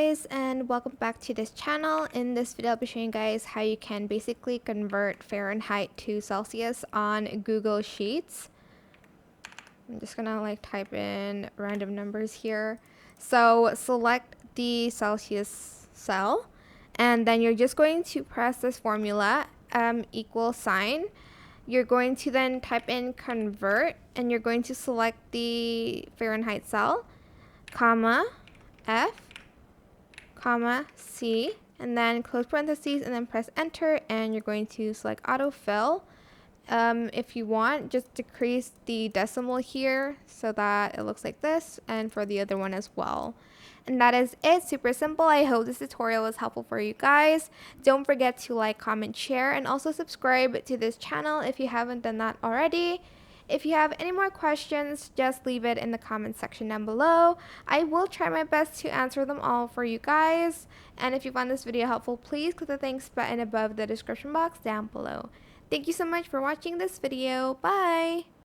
guys, and welcome back to this channel. In this video I'll be showing you guys how you can basically convert Fahrenheit to Celsius on Google Sheets. I'm just gonna type in random numbers here. So select the Celsius cell, and then you're just going to press this formula equal sign. You're going to then type in convert, and you're going to select the Fahrenheit cell, comma F, comma C, and then close parentheses, and then press enter, and you're going to select autofill. If you want, just decrease the decimal here so that it looks like this, and for the other one as well. And that is it. Super simple. I hope this tutorial was helpful for you guys. Don't forget to like, comment, share, and also subscribe to this channel if you haven't done that already. If you have any more questions, just leave it in the comment section down below. I will try my best to answer them all for you guys. And if you found this video helpful, please click the thanks button above the description box down below. Thank you so much for watching this video. Bye!